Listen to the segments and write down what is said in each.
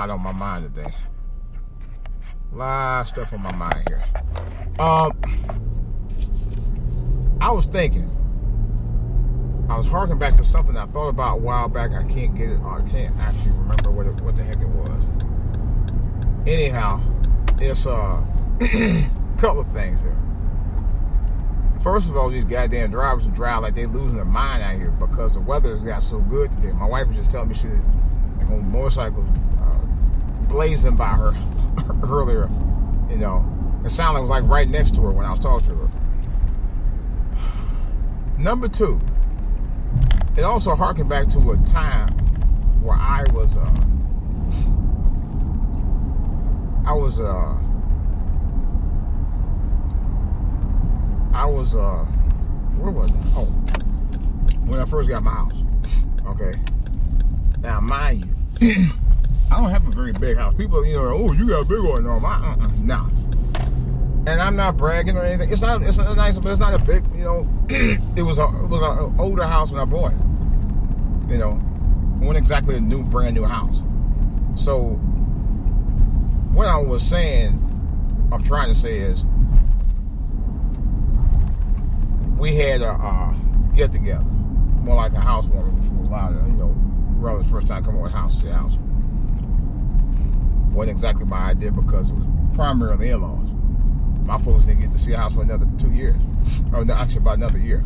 lot on my mind today. A lot of stuff on my mind here. I was thinking. I was harking back to something I thought about a while back. I can't get it. I can't actually remember what the heck it was. Anyhow, it's a couple of things here. First of all, these goddamn drivers who drive like they losing their mind out here because the weather got so good today. My wife was just telling me she was on motorcycles blazing by her earlier. You know, it sounded like it was like right next to her when I was talking to her. Number two, it also harkened back to a time where I was where was I? Oh, when I first got my house. Okay. Now, mind you, I don't have a very big house. People, oh, you got a big one. No, nah. And I'm not bragging or anything. It's not nice, but it's not a big, it was an older house when I bought it. It wasn't exactly a brand new house. So, what I was saying, I'm trying to say is, we had a get together, more like a housewarming for a lot of relatives first time coming over house to the house. Wasn't exactly my idea because it was primarily in-laws. My folks didn't get to see a house for another 2 years, or actually about another year.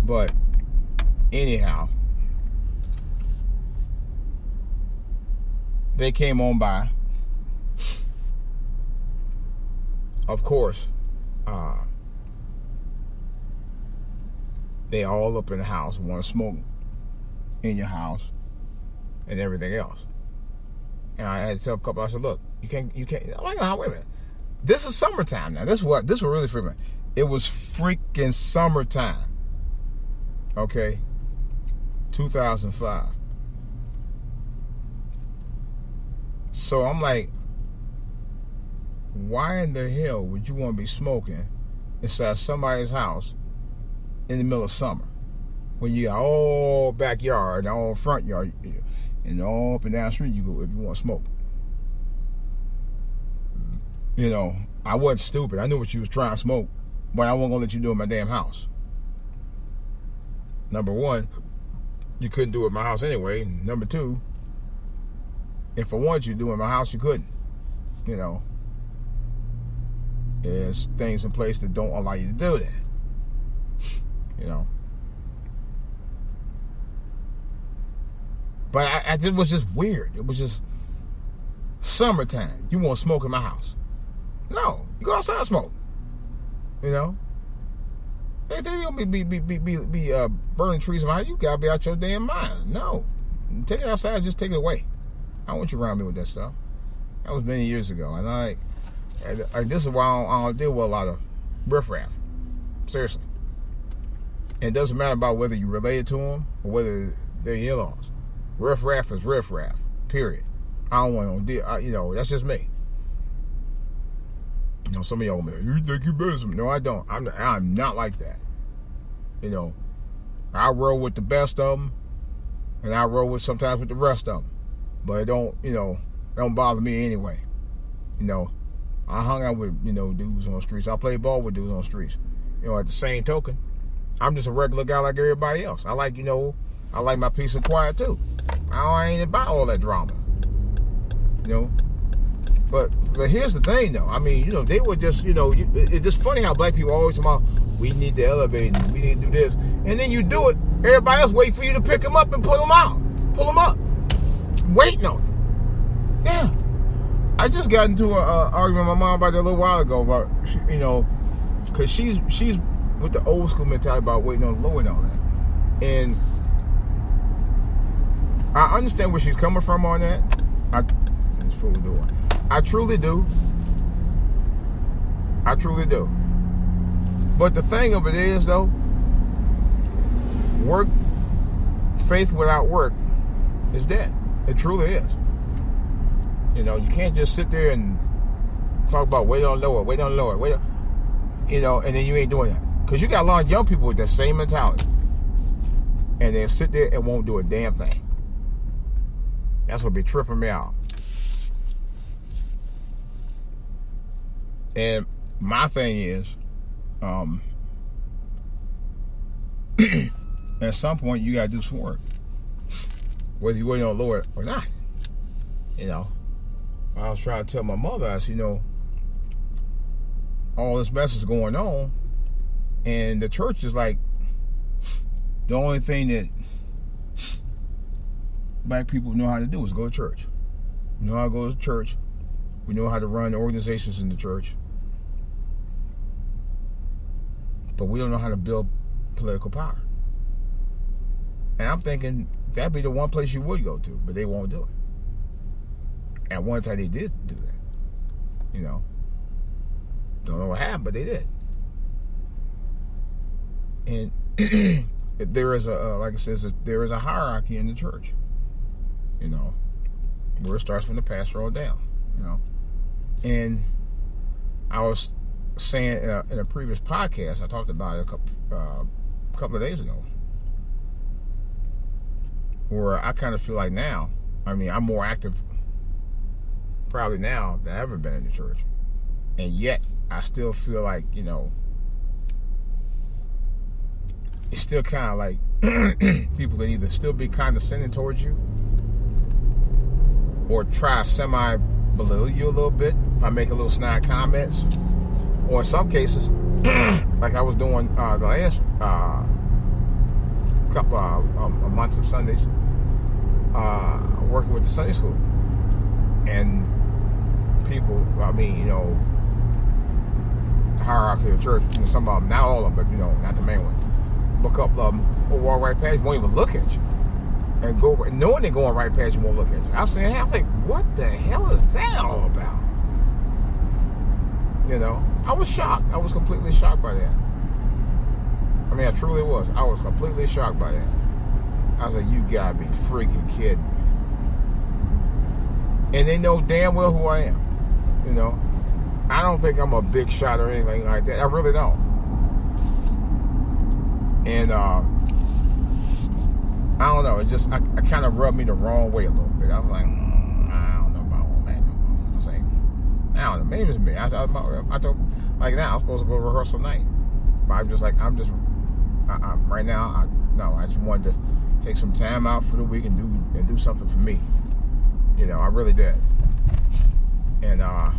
But anyhow, they came on by. Of course. They all up in the house, want to smoke in your house and everything else. And I had to tell a couple, I said, look, you can't, I'm like, oh, wait a minute. This is summertime now. This was really freaking. It was freaking summertime. Okay. 2005. So I'm like, why in the hell would you want to be smoking inside somebody's house in the middle of summer when you got all backyard, all front yard, and all up and down the street you go if you want to smoke? I wasn't stupid. I knew what you was trying to smoke, but I wasn't gonna let you do it in my damn house. Number one, you couldn't do it in my house anyway. Number two, if I wanted you to do it in my house, you couldn't. There's things in place that don't allow you to do that. But it was just weird. It was just summertime. You want to smoke in my house? No, you go outside and smoke. They don't be burning trees in my house. You gotta be out your damn mind. No, take it outside. Just take it away. I don't want you around me with that stuff. That was many years ago, and this is why I don't deal with a lot of riffraff. Seriously. And it doesn't matter about whether you related to them or whether they're in-laws. Riffraff is riffraff. Period. I don't want to deal. That's just me. Some of y'all will be like, you think you better than me? No, I don't. I'm not like that. I roll with the best of them, and I roll with sometimes with the rest of them. But it don't bother me anyway. I hung out with, dudes on the streets. I played ball with dudes on the streets. At the same token, I'm just a regular guy like everybody else. I like my peace and quiet too. I ain't about all that drama. But here's the thing though. I mean, they were just, it's just funny how black people always talk about, we need to elevate and we need to do this. And then you do it, everybody else wait for you to pick them up and pull them out. Pull them up. Waiting on it. Yeah. I just got into an argument with my mom about that a little while ago about, because she's with the old school mentality about waiting on the Lord and all that. And I understand where she's coming from on that. This fool door. I truly do. But the thing of it is, though, faith without work is dead. It truly is. You can't just sit there and talk about wait on the Lord, and then you ain't doing that. Because you got a lot of young people with that same mentality. And they'll sit there and won't do a damn thing. That's what be tripping me out. And my thing is, at some point you gotta do some work, whether you're waiting on the Lord or not. You know, I was trying to tell my mother, I said, you know, all this mess is going on, and the church is like the only thing that black people know how to do is go to church. We know how to go to church. We know how to run organizations in the church. But we don't know how to build political power. And I'm thinking that'd be the one place you would go to, but they won't do it. At one time they did do that. You know. Don't know what happened, but they did. And there is like it says, there is a hierarchy in the church. You know, where it starts from the pastor on down. You know, and I was saying in a previous podcast, I talked about it a couple of days ago, where I kind of feel like now, I mean, I'm more active probably now than I've ever been in the church, and yet I still feel like, you know, it's still kind of like people can either still be condescending towards you or try to belittle you a little bit by making little snide comments, or in some cases, like I was doing the last couple of months of Sundays, working with the Sunday school, and people, I mean, you know, hierarchy of the church, you know, some of them, not all of them, but you know, not the main one, but a couple of them will walk right past you, won't even look at you, and go, knowing they're going right past you, won't look at you. I was like, what the hell is that all about? You know, I was shocked. I was completely shocked by that. I mean, I truly was. I was completely shocked by that. I was like, you gotta be freaking kidding me. And they know damn well who I am. You know, I don't think I'm a big shot or anything like that. I really don't. And I don't know. It just, I kind of rubbed me the wrong way a little bit. I was like, I don't know about all that. I don't know. Maybe it's me. I thought, like now, I'm supposed to go to rehearsal night. But I'm just like, right now, I just wanted to take some time out for the week and do something for me. You know, I really did. And I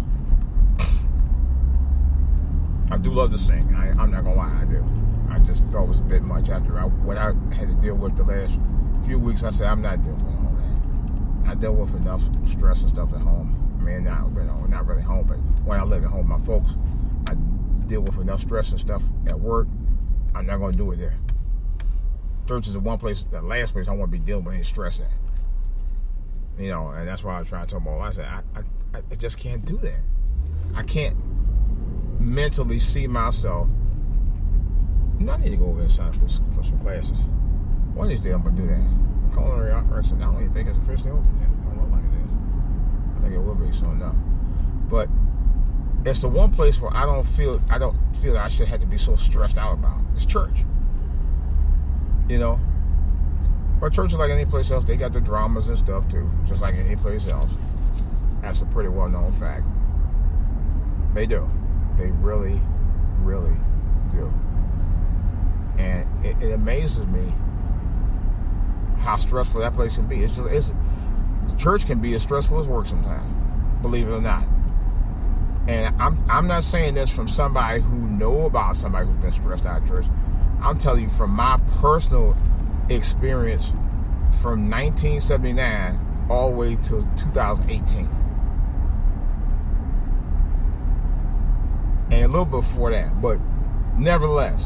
do love to sing. I'm not gonna lie, I do. I just thought it was a bit much after what I had to deal with the last few weeks. I said, I'm not dealing with all that. I dealt with enough stress and stuff at home. I mean, not really home, but when I live at home with my folks, I deal with enough stress and stuff at work. I'm not going to do it there. Church is the one place, the last place I want to be dealing with any stress at. You know, and that's why I was trying to tell them all. I said, I just can't do that. I can't mentally see myself. You know, I need to go over and sign for some classes. One of these days I'm going to do that. Culinary arts, I don't even think it's officially open yet. I don't look like it is. I think it will be soon enough. But it's the one place where I don't feel that I should have to be so stressed out about. It's church. You know? But church is like any place else. They got the dramas and stuff too. Just like any place else. That's a pretty well-known fact. They do. They really, really do. And it amazes me how stressful that place can be. Church can be as stressful as work sometimes, believe it or not. And I'm not saying this from somebody who know about somebody who's been stressed out of church. I'm telling you from my personal experience from 1979 all the way to 2018. And a little before that, but nevertheless,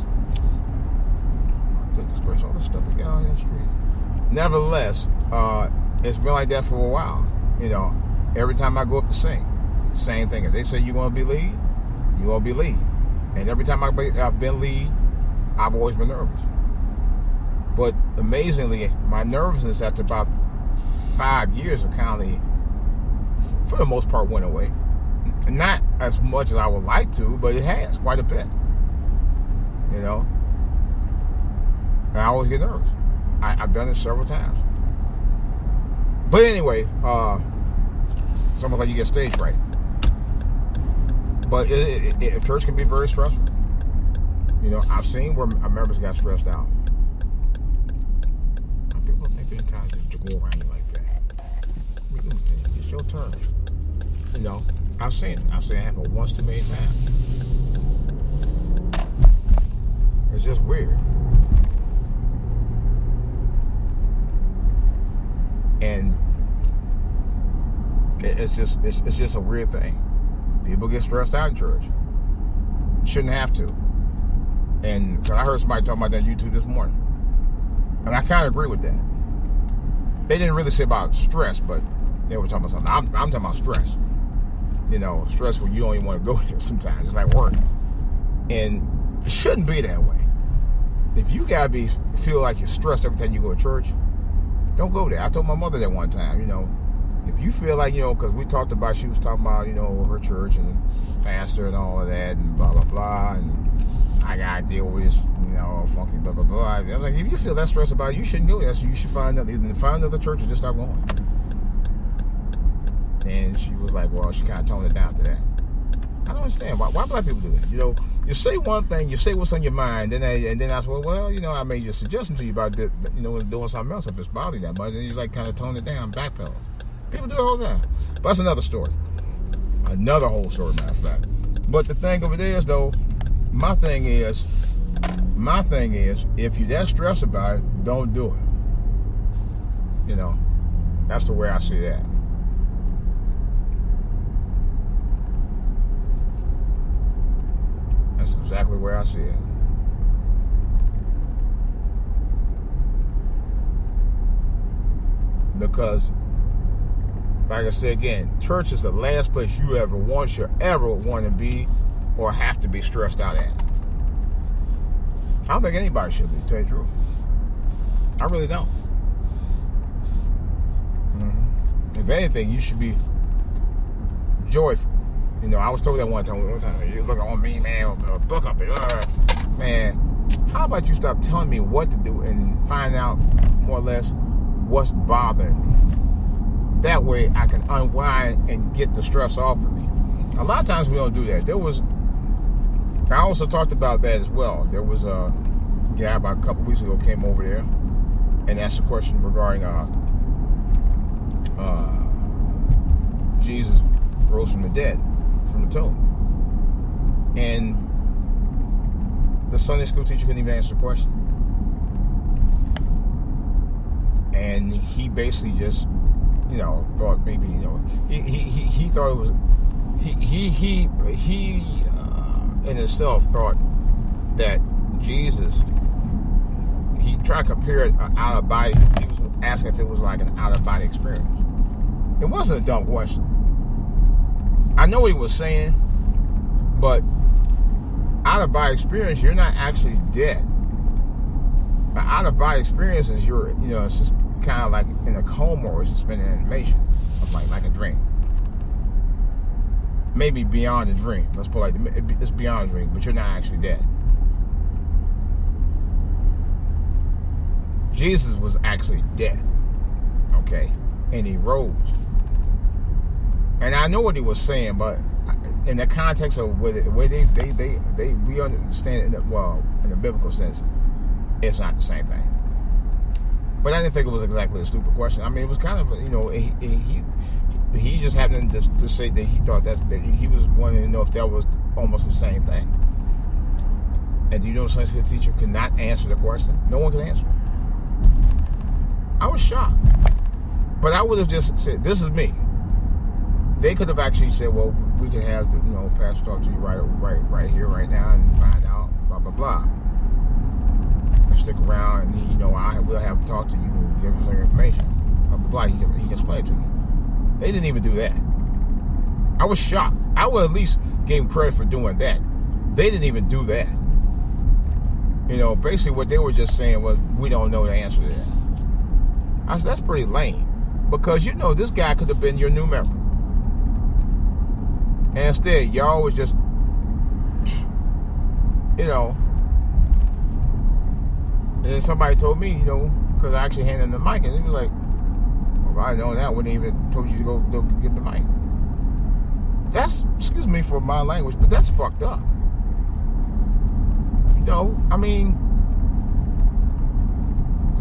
goodness gracious, all this stuff we got on the street. Nevertheless, it's been like that for a while. You know, every time I go up to sing, same thing. If they say you want to be lead, you want to be lead. And every time I've been lead, I've always been nervous. But amazingly, my nervousness after about 5 years of kind of, for the most part, went away. Not as much as I would like to, but it has quite a bit. You know? And I always get nervous. I've done it several times. But anyway, it's almost like you get stage fright. But church can be very stressful. I've seen where members got stressed out. People think they're entitled to go around you like that. It's your turn. I've seen it. I've seen it happen once too many times. It's just weird. And it's just a weird thing. People get stressed out in church. Shouldn't have to. And cause I heard somebody talking about that on YouTube this morning. And I kind of agree with that. They didn't really say about stress, but they were talking about something. I'm talking about stress. Stress where you don't even want to go there sometimes. It's like work. And it shouldn't be that way. If you gotta feel like you're stressed every time you go to church, don't go there. I told my mother that one time, if you feel like, because we talked about, she was talking about, her church and pastor and all of that and blah, blah, blah. And I got to deal with this, funky blah, blah, blah. I was like, if you feel that stressed about it, you shouldn't go there. So you should find another church or just stop going. And she was like, well, she kind of toned it down to that. I don't understand. Why black people do that? You say one thing, you say what's on your mind, and then I said, well, I made a suggestion to you about this, doing something else if it's bothering that much. And you like kind of tone it down, backpedal. People do it all the time. But that's another story. Another whole story, matter of fact. But the thing of it is, though, my thing is, if you're that stressed about it, don't do it. That's the way I see that. That's exactly where I see it. Because, like I said again, church is the last place you ever want to be or have to be stressed out at. I don't think anybody should be, to tell you the truth. I really don't. If anything, you should be joyful. I was told that one time, you look on me, man, book up it. Man, how about you stop telling me what to do and find out more or less what's bothering me? That way I can unwind and get the stress off of me. A lot of times we don't do that. I also talked about that as well. There was a guy about a couple weeks ago came over there and asked a question regarding Jesus rose from the dead, from the tomb. And the Sunday school teacher couldn't even answer the question. And he basically just, thought maybe, he thought it was, he in himself thought that Jesus, he tried to compare it out of body. He was asking if it was like an out of body experience. It wasn't a dumb question. I know what he was saying, but out of body experience, you're not actually dead. An out of body experience is it's just kind of like in a coma or suspended animation, something like a dream. Maybe beyond a dream. Let's put it like it's beyond a dream, but you're not actually dead. Jesus was actually dead, okay, and he rose. And I know what he was saying, but in the context of where we understand in the biblical sense, it's not the same thing. But I didn't think it was exactly a stupid question. I mean, it was kind of he just happened to say that he thought that he was wanting to know if that was almost the same thing. And do you know Sunday school teacher could not answer the question? No one could answer. I was shocked, but I would have just said, "This is me." They could have actually said, "Well, we can have pastor talk to you right here, right now, and find out blah blah blah." And stick around, and I will have him talk to you and give you some information. Blah blah blah. He can explain it to you. They didn't even do that. I was shocked. I would at least give him credit for doing that. They didn't even do that. Basically what they were just saying was, we don't know the answer to that. I said, that's pretty lame. Because this guy could have been your new member. And instead, y'all was just, and then somebody told me, because I actually handed him the mic, and he was like, If I known that, I wouldn't even told you to go get the mic. That's, excuse me for my language, but that's fucked up. You know, I mean,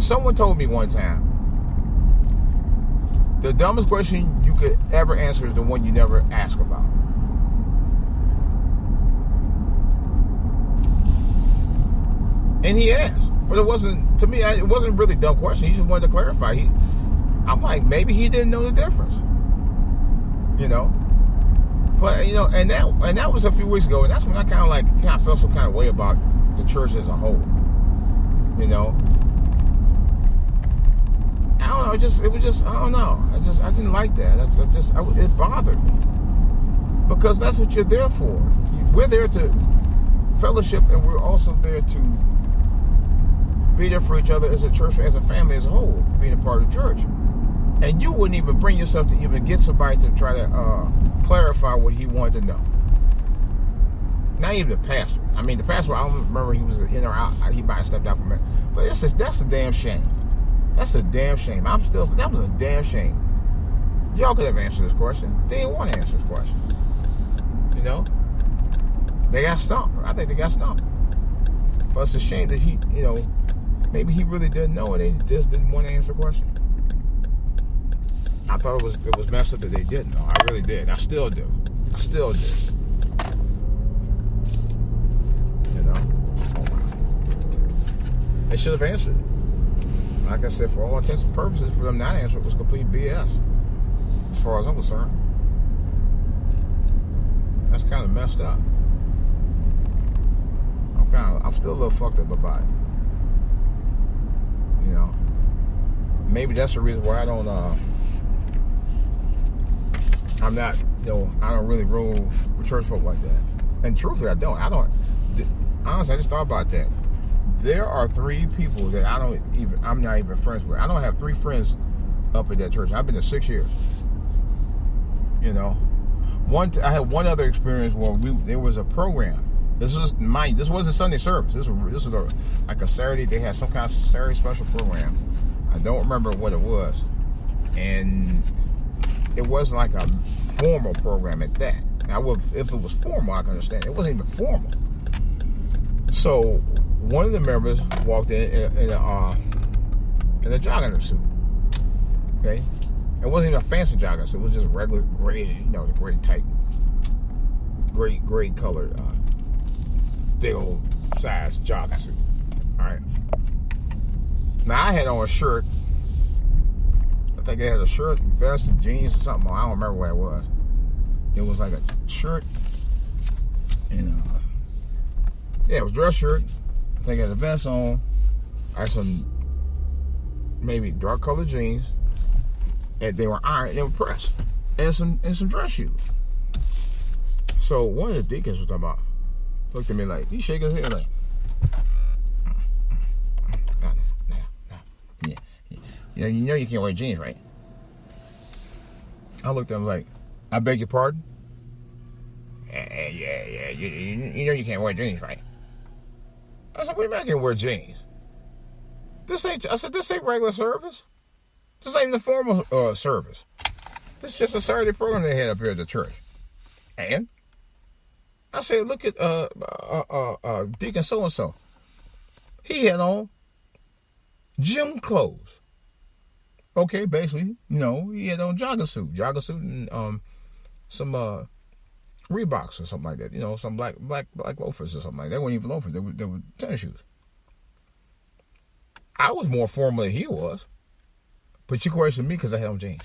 someone told me one time, the dumbest question you could ever answer is the one you never ask about. And he asked, but it wasn't, to me, it wasn't really a dumb question. He just wanted to clarify. I'm like, maybe he didn't know the difference. You know? But, you know, and that was a few weeks ago, and that's when I kind of felt some kind of way about the church as a whole. You know? I don't know, it was just, I don't know. I didn't like that. It bothered me. Because that's what you're there for. We're there to fellowship, and we're also there to be there for each other as a church, as a family as a whole, being a part of the church. And you wouldn't even bring yourself to even get somebody to try to clarify what he wanted to know. Not even the pastor. I mean, the pastor, I don't remember he was in or out. He might have stepped out from it. But that's a damn shame. That's a damn shame. That was a damn shame. Y'all could have answered this question. They didn't want to answer this question. You know? They got stumped. I think they got stumped. But it's a shame that he, you know, maybe he really didn't know and they just didn't want to answer the question. I thought it was messed up that they didn't know. I really did. I still do. You know? Oh, wow. They should have answered it. Like I said, for all intents and purposes, for them not to answer it was complete BS. As far as I'm concerned. That's kind of messed up. I'm still a little fucked up about it. You know? Maybe that's the reason why I don't, I'm not, you know, I don't really roll with church folk like that. And truthfully, I don't. Honestly, I just thought about that. There are 3 people that I'm not even friends with. I don't have 3 friends up at that church. I've been there 6 years. You know, I had one other experience where there was a program. This wasn't Sunday service. This was like a Saturday. They had some kind of Saturday special program. I don't remember what it was, and it wasn't like a formal program at that. Now, if it was formal, I can understand. It wasn't even formal. So one of the members walked in a jogging suit. Okay, it wasn't even a fancy jogging suit. It was just regular gray, you know, the gray type, gray colored, big old size jogging suit. All right. Now I had on a shirt. I think I had a shirt, vest, and jeans or something. I don't remember what it was. It was like a shirt and it was a dress shirt. I think I had a vest on. I had some maybe dark colored jeans, and they were ironed, they were pressed, and some dress shoes. So one of the deacons was talking about, looked at me like, he shake his head like, no. Yeah. You know you can't wear jeans, right? I looked at him like, I beg your pardon? Yeah. You know you can't wear jeans, right? I said, what do you mean I can't wear jeans? This ain't regular service. This ain't the formal service. This is just a Saturday program they had up here at the church. And I said, look at Deacon so-and-so. He had on gym clothes. Okay, basically, you know, he had on jogging suit and some Reeboks or something like that. You know, some black loafers or something like that. They weren't even loafers. They were tennis shoes. I was more formal than he was. But you question me because I had on jeans.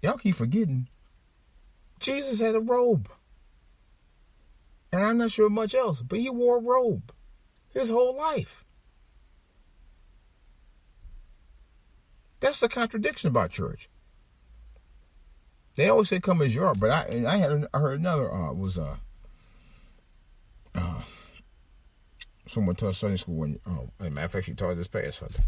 Y'all keep forgetting. Jesus had a robe. And I'm not sure much else, but he wore a robe his whole life. That's the contradiction about church. They always say come as you are, but I heard another someone taught Sunday school when as a matter of fact she taught this past Sunday.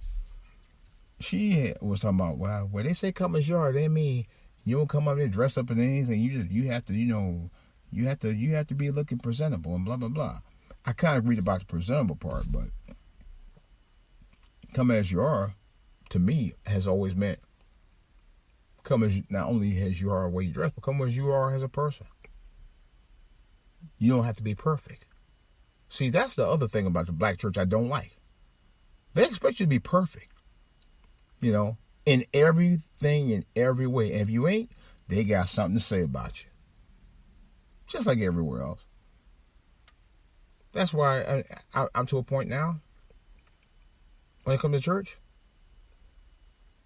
She was talking about, well, when they say come as you are, they mean you don't come up there dressed up in anything. You have to, you know, you have to be looking presentable and blah blah blah. I kind of read about the presentable part, but come as you are to me, has always meant come as not only as you are the way you dress, but come as you are as a person. You don't have to be perfect. See, that's the other thing about the black church I don't like. They expect you to be perfect, you know, in everything, in every way. And if you ain't, they got something to say about you. Just like everywhere else. That's why I'm to a point now, when it comes to church,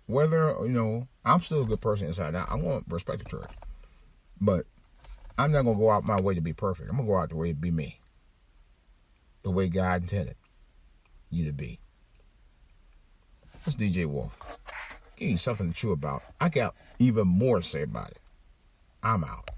whether, you know, I'm still a good person inside out, I'm going to respect the church. But I'm not going to go out my way to be perfect. I'm going to go out the way to be me. The way God intended you to be. It's DJ Wolf. Give you something to chew about. I got even more to say about it. I'm out.